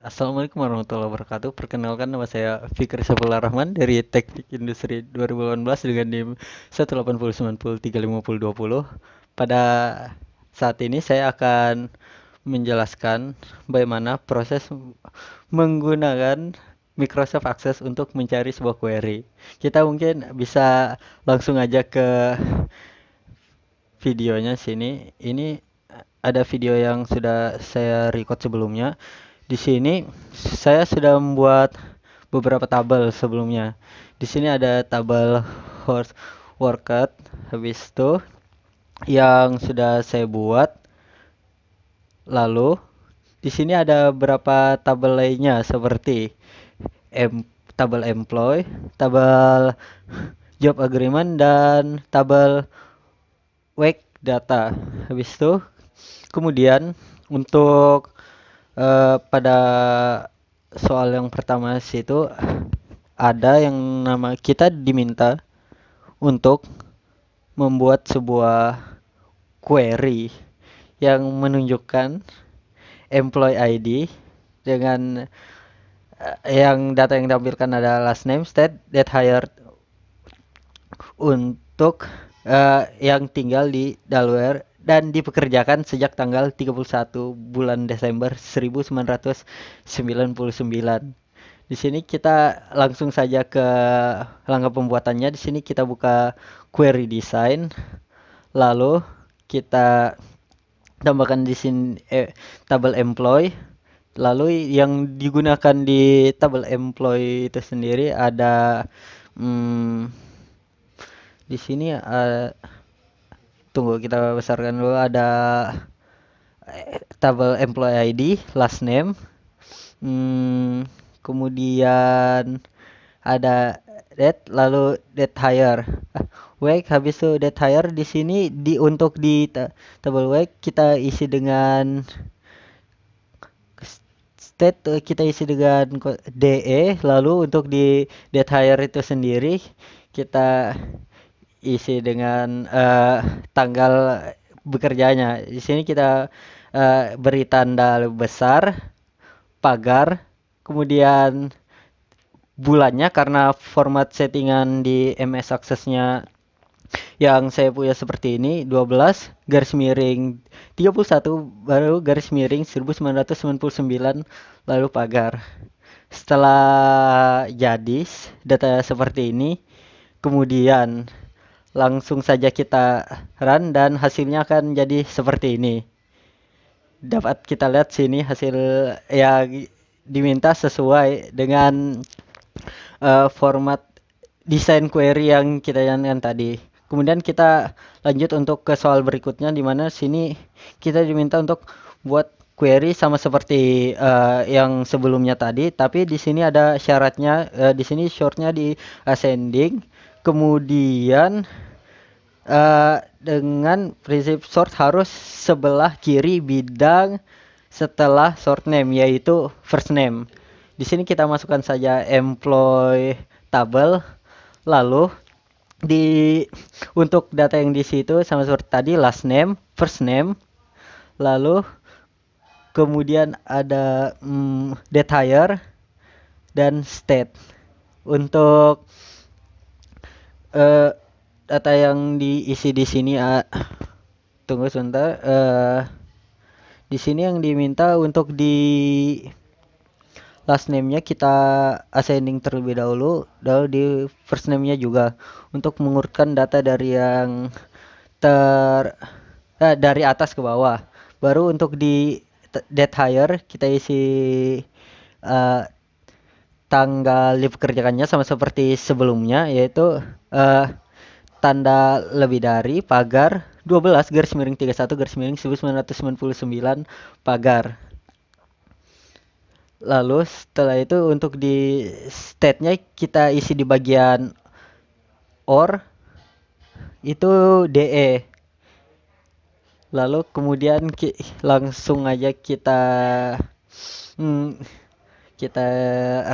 Assalamualaikum warahmatullahi wabarakatuh. Perkenalkan nama saya Fikri Saifullah Rahman dari Teknik Industri 2018 dengan NIM 18090355020. Pada saat ini saya akan menjelaskan bagaimana proses menggunakan Microsoft Access untuk mencari sebuah query. Kita mungkin bisa langsung aja ke videonya sini. Ini ada video yang sudah saya record sebelumnya. Di sini saya sudah membuat beberapa tabel sebelumnya. Di sini ada tabel horse workout, habis itu yang sudah saya buat. Lalu di sini ada beberapa tabel lainnya seperti tabel employee, tabel job agreement dan tabel wake data. Habis itu kemudian untuk pada soal yang pertama situ ada yang nama kita diminta untuk membuat sebuah query yang menunjukkan employee ID dengan yang data yang ditampilkan adalah last name, state, date hired untuk yang tinggal di Delaware dan dipekerjakan sejak tanggal 31 bulan Desember 1999. Di sini kita langsung saja ke langkah pembuatannya. Di sini kita buka query design, lalu kita tambahkan di sini tabel employee. Lalu yang digunakan di tabel employee itu sendiri ada di sini tunggu kita besarkan dulu, ada tabel employee ID, last name, kemudian ada date, lalu date hire. Wake, habis itu date hire di sini untuk di tabel wake kita isi dengan state, kita isi dengan DE, lalu untuk di date hire itu sendiri kita isi dengan tanggal bekerjanya. Di sini kita beri tanda besar, pagar, kemudian bulannya karena format settingan di MS Access-nya yang saya punya seperti ini, 12 garis miring 31 baru garis miring 1999 lalu pagar. Setelah jadi data seperti ini, kemudian langsung saja kita run dan hasilnya akan jadi seperti ini. Dapat kita lihat sini hasil yang diminta sesuai dengan format desain query yang kita jalankan tadi. Kemudian kita lanjut untuk ke soal berikutnya, di mana sini kita diminta untuk buat query sama seperti yang sebelumnya tadi, tapi di sini ada syaratnya. Di sini shortnya di ascending, kemudian dengan prinsip sort harus sebelah kiri bidang setelah short name, yaitu first name. Di sini kita masukkan saja employee tabel, lalu untuk data yang di situ sama seperti tadi, last name, first name, lalu kemudian ada date hire dan state. Untuk data yang diisi di sini, tunggu sebentar. Di sini yang diminta untuk di last name-nya kita ascending terlebih dahulu, lalu di first name-nya juga untuk mengurutkan data dari yang dari atas ke bawah. Baru untuk di date hire kita isi tanggal dipekerjakannya sama seperti sebelumnya, yaitu tanda lebih dari pagar 12 garis miring 31 garis miring 1999 pagar. Lalu setelah itu untuk di state-nya kita isi di bagian OR itu DE. Lalu kemudian langsung aja kita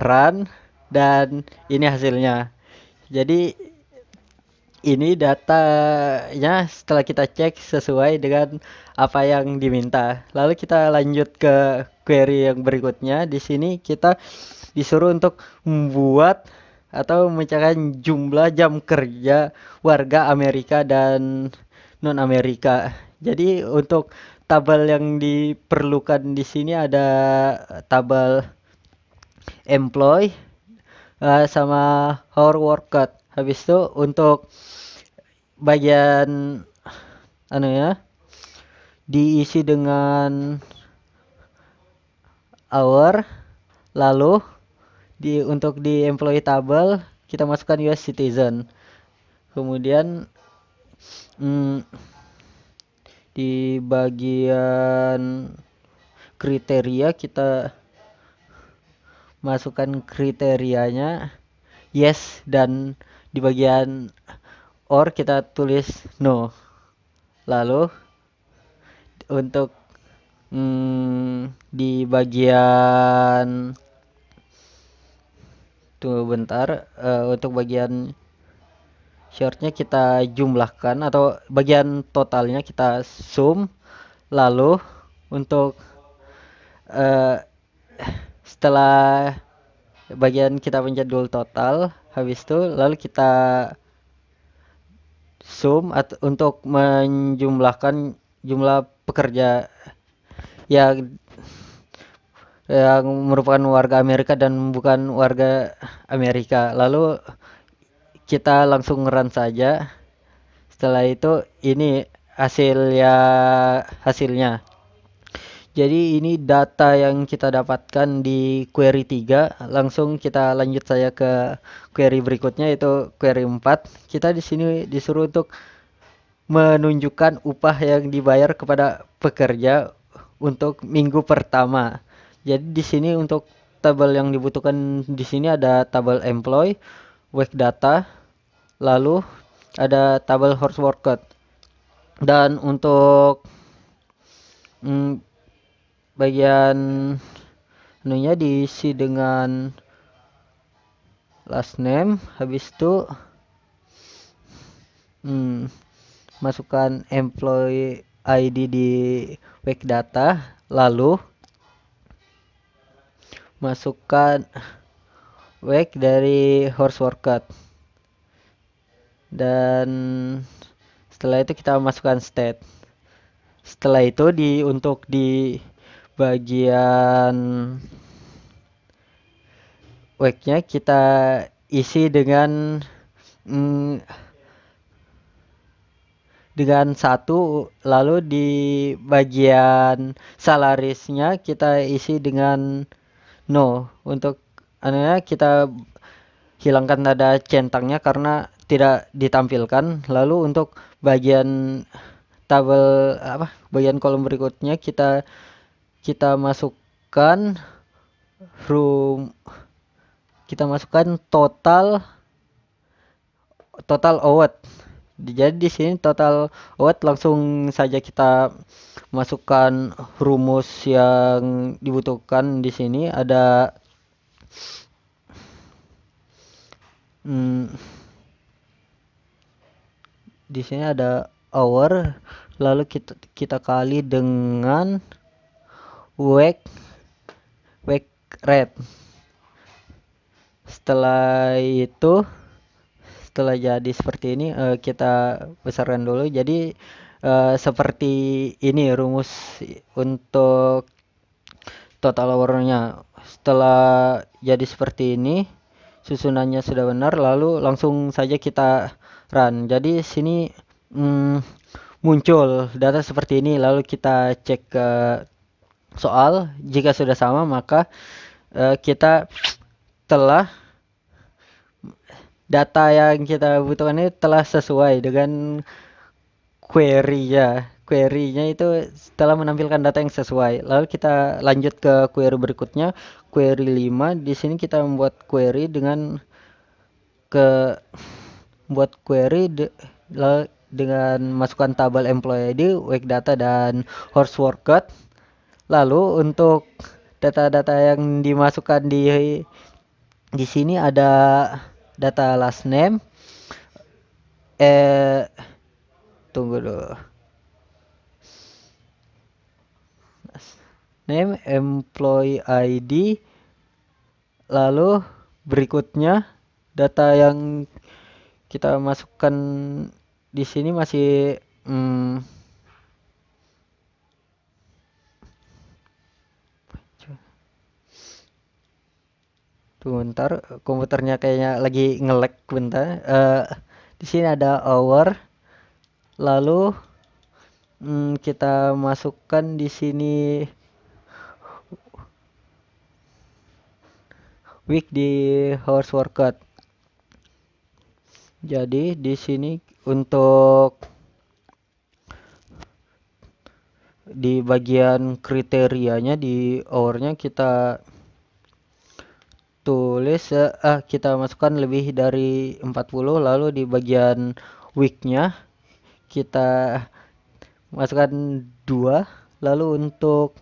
run dan ini hasilnya. Jadi ini datanya setelah kita cek sesuai dengan apa yang diminta. Lalu kita lanjut ke query yang berikutnya. Di sini kita disuruh untuk membuat atau memecahkan jumlah jam kerja warga Amerika dan non Amerika. Jadi untuk tabel yang diperlukan di sini ada tabel employee sama hour worked. Habis itu untuk bagian anu ya diisi dengan hour, lalu untuk di employee table kita masukkan US citizen. Kemudian hmm, di bagian kriteria kita masukkan kriterianya yes, dan di bagian or kita tulis no. Lalu untuk di bagian tunggu bentar, untuk bagian shortnya kita jumlahkan atau bagian totalnya kita sum. Lalu untuk setelah bagian kita pencet dulu total, habis itu lalu kita sum untuk menjumlahkan jumlah pekerja yang merupakan warga Amerika dan bukan warga Amerika. Lalu kita langsung run saja. Setelah itu ini hasilnya. Jadi ini data yang kita dapatkan di query 3. Langsung kita lanjut saja ke query berikutnya, yaitu query 4. Kita di sini disuruh untuk menunjukkan upah yang dibayar kepada pekerja untuk minggu pertama. Jadi di sini untuk tabel yang dibutuhkan di sini ada tabel employee, wage data, lalu ada tabel hours worked. Dan untuk bagian anunya diisi dengan last name, habis itu masukkan employee ID di wage data, lalu masukkan wage dari hours worked, dan setelah itu kita masukkan state. Setelah itu untuk di bagian wage-nya kita isi dengan satu, lalu di bagian salarisnya kita isi dengan no. Untuk anunya kita hilangkan tanda centangnya karena tidak ditampilkan. Lalu untuk bagian tabel bagian kolom berikutnya kita masukkan total hour. Jadi di sini total hour, langsung saja kita masukkan rumus yang dibutuhkan. Di sini ada hour, lalu kita kali dengan wage rate. Setelah jadi seperti ini, kita besarkan dulu. Jadi seperti ini rumus untuk total hour-nya. Setelah jadi seperti ini, susunannya sudah benar, lalu langsung saja kita run. Jadi sini muncul data seperti ini, lalu kita cek ke soal. Jika sudah sama, maka kita telah data yang kita butuhkan ini telah sesuai dengan query-nya. Query-nya itu telah menampilkan data yang sesuai. Lalu kita lanjut ke query berikutnya, query 5. Di sini kita membuat query dengan dengan masukkan tabel employee ID, wage data, dan hours worked. Lalu untuk data-data yang dimasukkan di sini ada data last name, eh tunggu dulu. Name, employee ID, lalu berikutnya data yang kita masukkan di sini masih tunggu bentar, komputernya kayaknya lagi nge-lag bentar. Di sini ada hour, lalu kita masukkan di sini week di hours worked. Jadi di sini untuk di bagian kriterianya di hournya kita tulis kita masukkan lebih dari 40, lalu di bagian weeknya kita masukkan 2, lalu untuk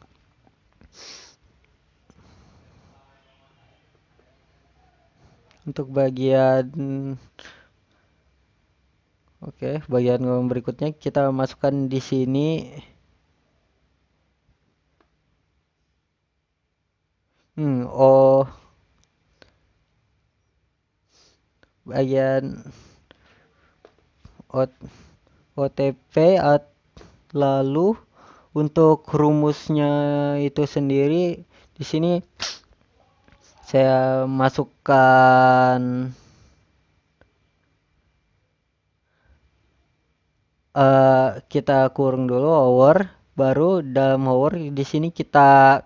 bagian bagian berikutnya kita masukkan di sini bagian OTP lalu untuk rumusnya itu sendiri di sini saya masukkan kita kurung dulu hour, baru dalam hour di sini kita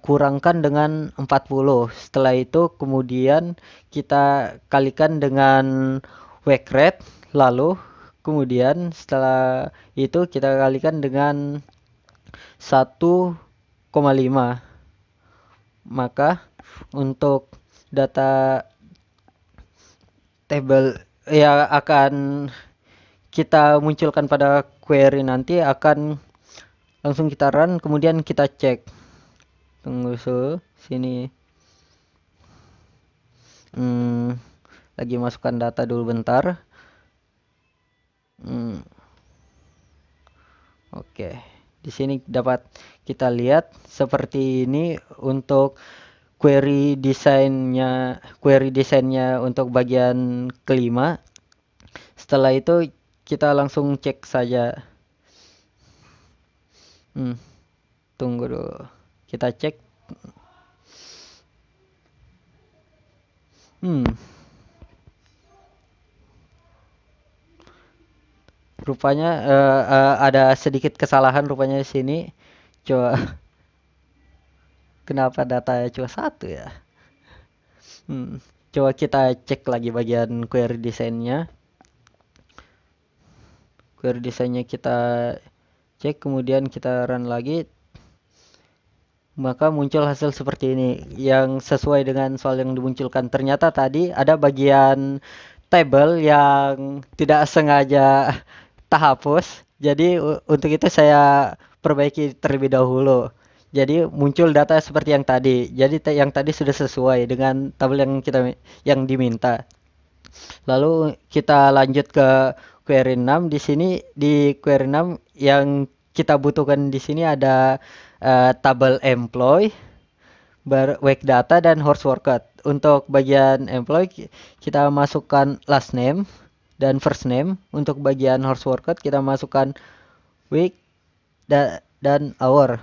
kurangkan dengan 40. Setelah itu kemudian kita kalikan dengan wake rate, lalu kemudian setelah itu kita kalikan dengan 1,5. Maka untuk data table yang akan kita munculkan pada query nanti akan langsung kita run, kemudian kita cek. Tunggu sini. Lagi masukkan data dulu bentar. Oke. Di sini dapat kita lihat seperti ini untuk query desainnya untuk bagian kelima. Setelah itu kita langsung cek saja. Tunggu dulu. Kita cek. Rupanya ada sedikit kesalahan rupanya di sini. Coba kenapa datanya cuma 1 ya? Coba kita cek lagi bagian query desainnya. Query desainnya kita cek, kemudian kita run lagi. Maka muncul hasil seperti ini yang sesuai dengan soal yang dimunculkan. Ternyata tadi ada bagian table yang tidak sengaja terhapus. Jadi untuk itu saya perbaiki terlebih dahulu. Jadi muncul data seperti yang tadi. Jadi yang tadi sudah sesuai dengan tabel yang diminta. Lalu kita lanjut ke query 6. Di sini di query 6 yang kita butuhkan di sini ada tabel employee, wake data, dan hours worked. Untuk bagian employee kita masukkan last name dan first name. Untuk bagian hours worked kita masukkan week dan hour.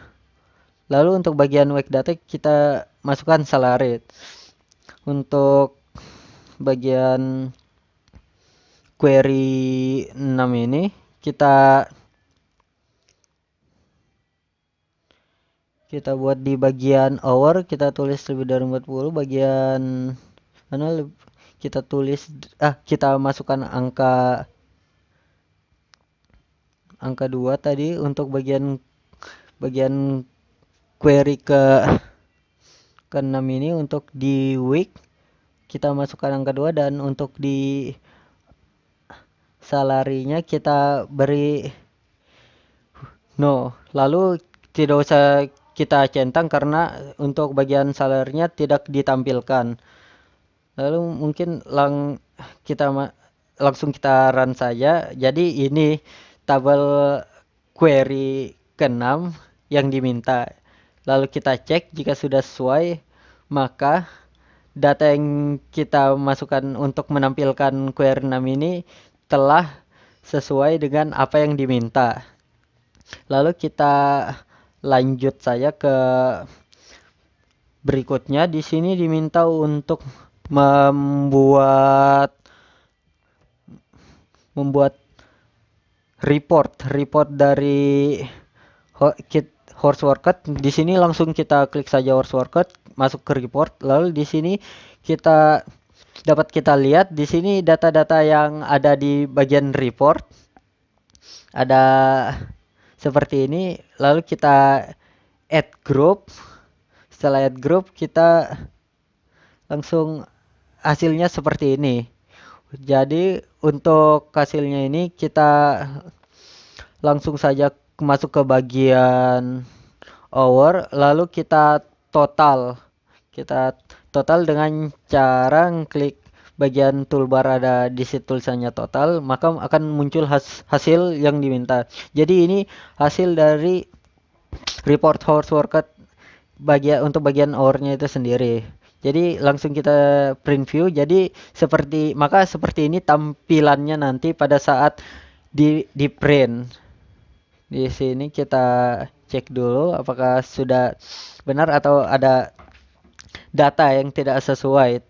Lalu untuk bagian wake data kita masukkan salary. Untuk bagian query 6 ini kita buat di bagian hour, kita tulis lebih dari 40, bagian mana kita tulis kita masukkan angka 2 tadi. Untuk bagian query ke 6 ini untuk di week kita masukkan angka 2, dan untuk di salarinya kita beri no. Lalu tidak usah kita centang karena untuk bagian salarinya tidak ditampilkan. Lalu mungkin kita langsung kita run saja. Jadi ini tabel query ke-6 yang diminta. Lalu kita cek jika sudah sesuai, maka data yang kita masukkan untuk menampilkan query 6 ini telah sesuai dengan apa yang diminta. Lalu kita lanjut saja ke berikutnya. Di sini diminta untuk membuat membuat report dari horse workout. Di sini langsung kita klik saja horse workout, masuk ke report. Lalu di sini kita kita lihat di sini data-data yang ada di bagian report ada seperti ini. Lalu kita add group. Setelah add group kita langsung hasilnya seperti ini. Jadi untuk hasilnya ini kita langsung saja masuk ke bagian hour, lalu kita total. Kita total dengan cara klik bagian toolbar, ada di situ tulisannya total, maka akan muncul hasil yang diminta. Jadi ini hasil dari report horse workout untuk bagian hour-nya itu sendiri. Jadi langsung kita print view. Jadi seperti ini tampilannya nanti pada saat di print. Di sini kita cek dulu apakah sudah benar atau ada data yang tidak sesuai.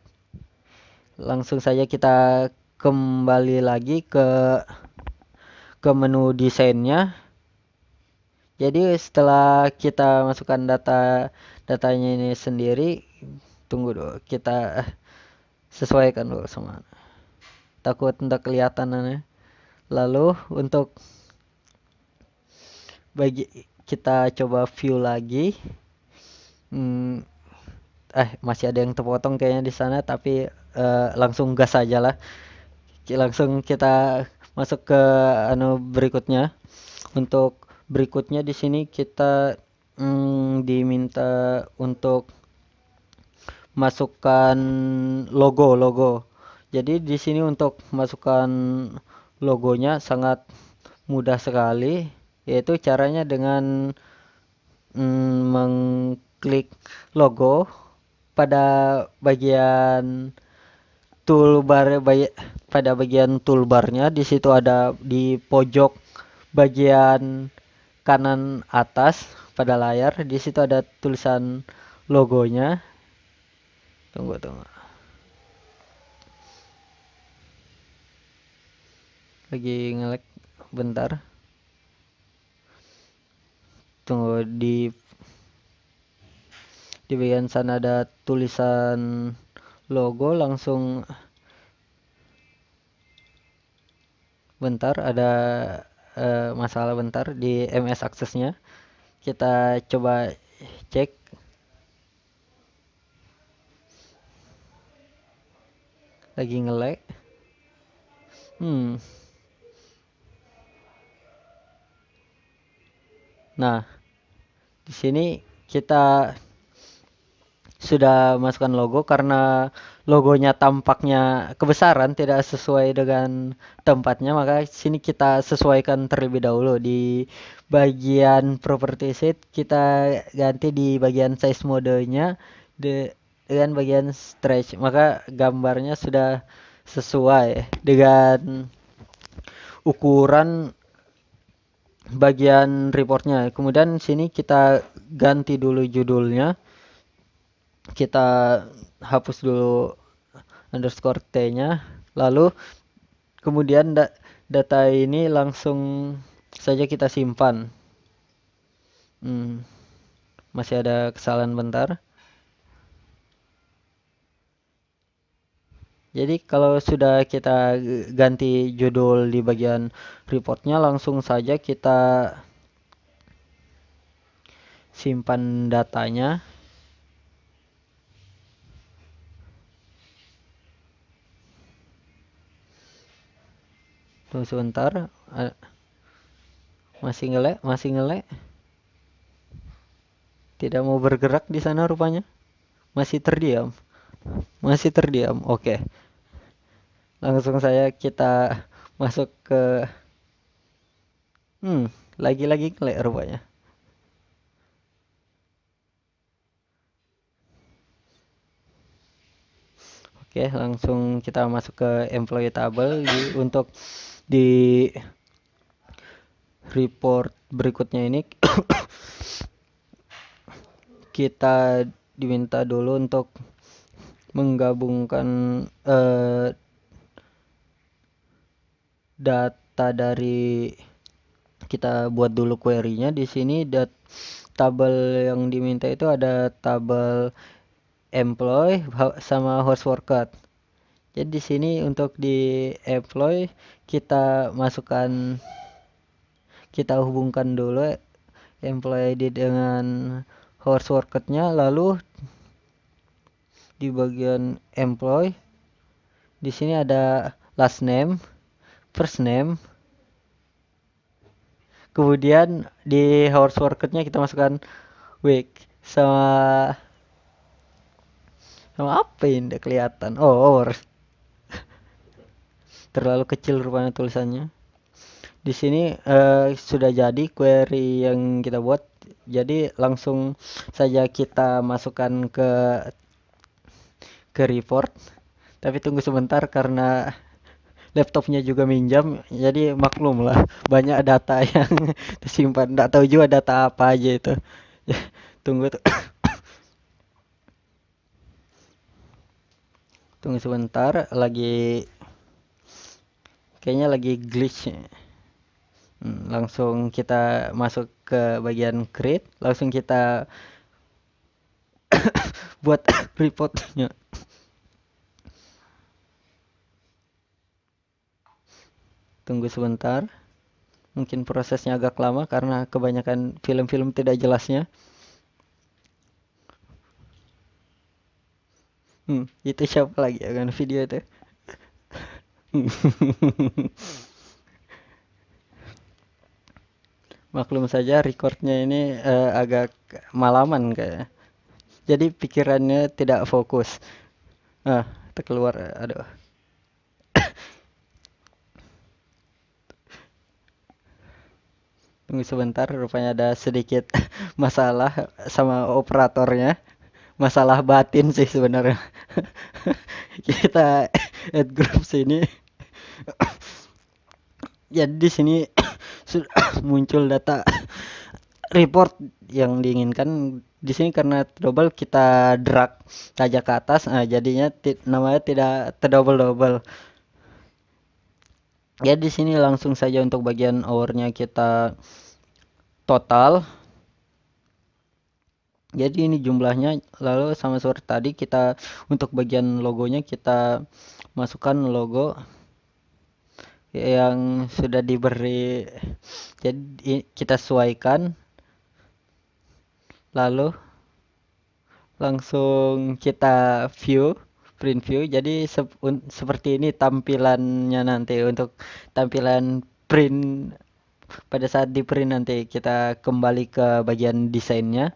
Langsung saja kita kembali lagi ke menu desainnya. Jadi setelah kita masukkan datanya ini sendiri, tunggu dulu, kita sesuaikan dulu sama. Takut tidak kelihatan. Lalu untuk kita coba view lagi. Masih ada yang terpotong kayaknya di sana, tapi langsung gas aja lah. Langsung kita masuk ke berikutnya. Untuk berikutnya di sini kita diminta untuk masukkan logo. Jadi di sini untuk masukkan logonya sangat mudah sekali, yaitu caranya dengan mengklik logo pada bagian toolbarnya. Di situ ada di pojok bagian kanan atas pada layar, di situ ada tulisan logonya. Tunggu. Lagi nge-lag bentar. Tunggu, di bagian sana ada tulisan logo, langsung bentar, ada masalah bentar di MS Access-nya. Kita coba cek. Lagi nge-lag. Nah, di sini kita sudah masukkan logo. Karena logonya tampaknya kebesaran, tidak sesuai dengan tempatnya, maka sini kita sesuaikan terlebih dahulu. Di bagian property sheet kita ganti di bagian size modenya dengan bagian stretch, maka gambarnya sudah sesuai dengan ukuran bagian reportnya. Kemudian sini kita ganti dulu judulnya. Kita hapus dulu underscore t-nya, lalu kemudian data ini langsung saja kita simpan. Masih ada kesalahan bentar. Jadi kalau sudah kita ganti judul di bagian reportnya, langsung saja kita simpan datanya. Tunggu sebentar. Masih ngelek. Tidak mau bergerak di sana rupanya. Masih terdiam. Masih terdiam. Oke. Langsung saya kita masuk ke hmm, lagi-lagi ngelek rupanya. Oke, langsung kita masuk ke employee table untuk di report berikutnya ini kita diminta dulu untuk menggabungkan data dari kita buat dulu query-nya. Di sini tabel yang diminta itu ada tabel employee sama horse worker. Jadi di sini untuk di employee kita masukkan, kita hubungkan dulu employee ID dengan horse worker-nya, lalu di bagian employee di sini ada last name, first name, kemudian di horse worker-nya kita masukkan week sama apa ini udah kelihatan. Oh, hours. Terlalu kecil rupanya tulisannya. Di sini sudah jadi query yang kita buat. Jadi langsung saja kita masukkan ke report. Tapi tunggu sebentar karena laptopnya juga minjam, jadi maklum lah banyak data yang tersimpan. Nggak tahu juga data apa aja itu. Tunggu tunggu sebentar, kayaknya lagi glitch. Langsung kita masuk ke bagian create, langsung kita buat reportnya. Tunggu sebentar, mungkin prosesnya agak lama karena kebanyakan film-film tidak jelasnya. Itu siapa lagi ya kan video itu. Maklum saja recordnya ini agak malaman kayak. Jadi pikirannya tidak fokus. Itu keluar, aduh. Tunggu sebentar, rupanya ada sedikit masalah sama operatornya. Masalah batin sih sebenarnya. Kita add group sini. Jadi di sini sudah muncul data report yang diinginkan. Di sini karena double kita drag saja ke atas, jadinya namanya tidak terdouble-double. Ya di sini langsung saja untuk bagian hour-nya kita total. Jadi ini jumlahnya, lalu sama seperti tadi kita untuk bagian logonya kita masukkan logo yang sudah diberi. Jadi kita sesuaikan, lalu langsung kita print view. Jadi seperti ini tampilannya nanti untuk tampilan print pada saat di print. Nanti kita kembali ke bagian desainnya.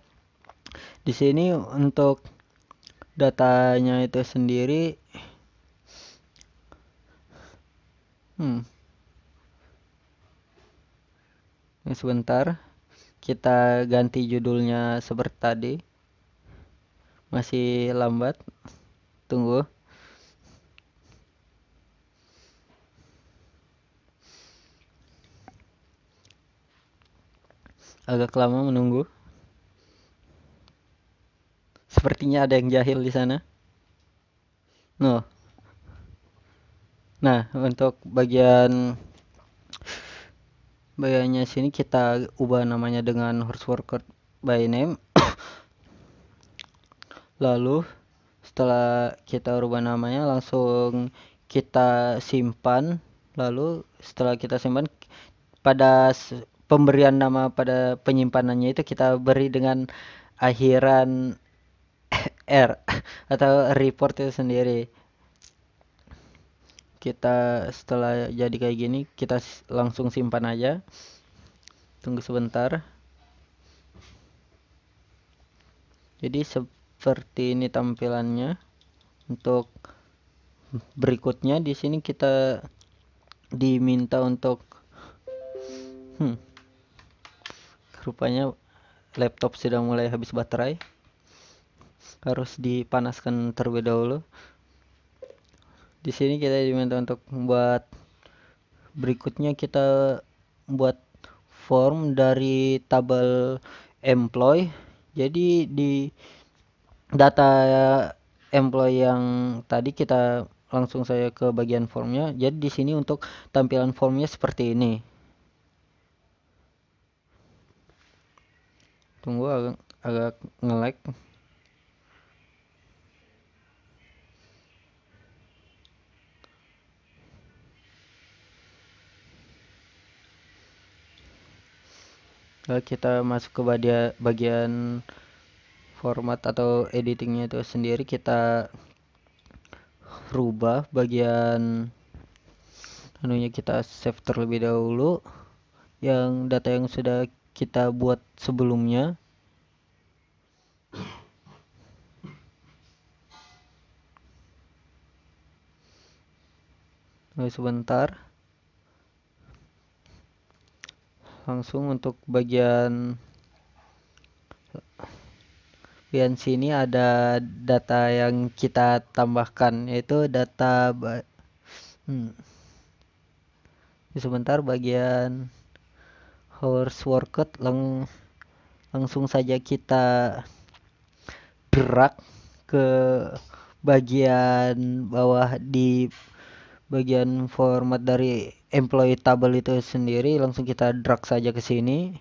Di sini untuk datanya itu sendiri sebentar, kita ganti judulnya seperti tadi. Masih lambat, tunggu. Agak lama menunggu. Sepertinya ada yang jahil di sana. Nah, untuk bagiannya sini kita ubah namanya dengan horse worker by name. Lalu setelah kita ubah namanya langsung kita simpan. Lalu setelah kita simpan, pada pemberian nama pada penyimpanannya itu kita beri dengan akhiran R atau report itu sendiri. Kita setelah jadi kayak gini kita langsung simpan aja. Tunggu sebentar. Jadi seperti ini tampilannya. Untuk berikutnya di sini kita diminta untuk rupanya laptop sudah mulai habis baterai, harus dipanaskan terlebih dahulu. Di sini kita diminta untuk membuat, berikutnya kita buat form dari tabel employee. Jadi di data employee yang tadi kita langsung saya ke bagian formnya. Jadi di sini untuk tampilan formnya seperti ini. Tunggu, agak nge-lag. Kita masuk ke bagian format atau editingnya itu sendiri. Kita rubah bagian anunya, kita save terlebih dahulu yang data yang sudah kita buat sebelumnya. Sebentar, langsung untuk bagian sini ada data yang kita tambahkan, yaitu data sebentar, bagian hours worked langsung saja kita drag ke bagian bawah di bagian format dari employee table itu sendiri. Langsung kita drag saja ke sini.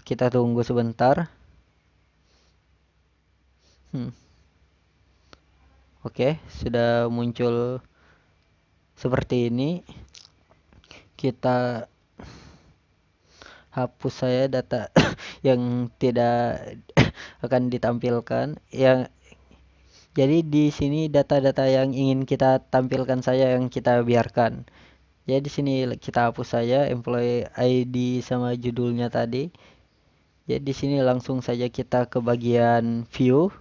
Kita tunggu sebentar. Oke, sudah muncul seperti ini. Kita hapus saya data yang tidak akan ditampilkan. Jadi di sini data-data yang ingin kita tampilkan saja yang kita biarkan. Jadi di sini kita hapus saja employee ID sama judulnya tadi. Jadi di sini langsung saja kita ke bagian view.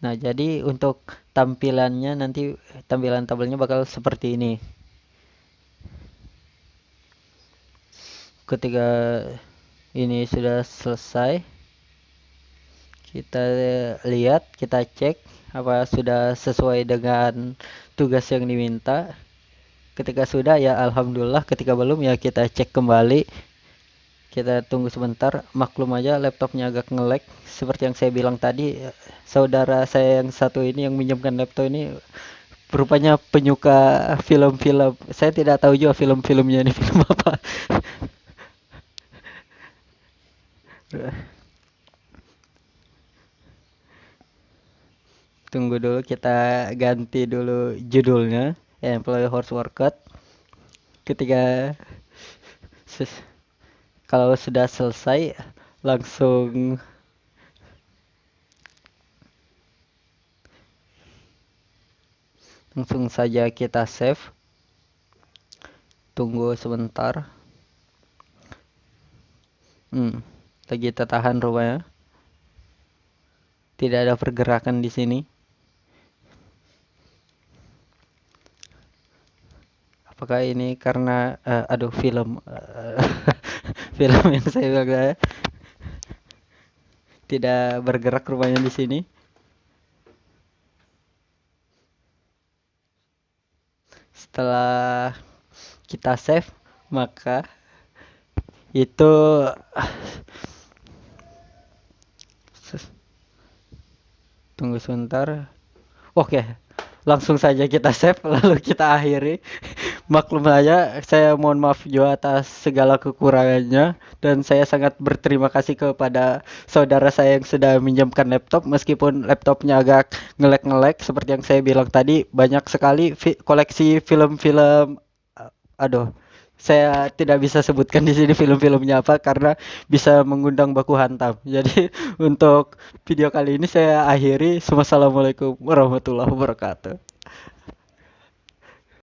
Nah, jadi untuk tampilannya nanti, tampilan tabelnya bakal seperti ini. Ketika ini sudah selesai, kita lihat, kita cek apa sudah sesuai dengan tugas yang diminta. Ketika sudah, ya alhamdulillah. Ketika belum, ya kita cek kembali. Kita tunggu sebentar. Maklum aja laptopnya agak nge-lag. Seperti yang saya bilang tadi, saudara saya yang satu ini yang minjamkan laptop ini rupanya penyuka film-film. Saya tidak tahu juga film-filmnya ini film apa. Tunggu dulu, kita ganti dulu judulnya, employee horse workout. Ketika kalau sudah selesai, langsung saja kita save. Tunggu sebentar. Lagi kita tahan rupanya. Tidak ada pergerakan di sini. Apakah ini karena film film yang saya bilang tidak bergerak rupanya di sini. Setelah kita save, maka itu tunggu sebentar. Oke, langsung saja kita save lalu kita akhiri. Maklum saja, saya mohon maaf juga atas segala kekurangannya, dan saya sangat berterima kasih kepada saudara saya yang sudah minjamkan laptop. Meskipun laptopnya agak nge-lag seperti yang saya bilang tadi, banyak sekali koleksi film-film. Saya tidak bisa sebutkan di sini film-filmnya apa karena bisa mengundang baku hantam. Jadi untuk video kali ini saya akhiri. Wassalamualaikum warahmatullahi wabarakatuh.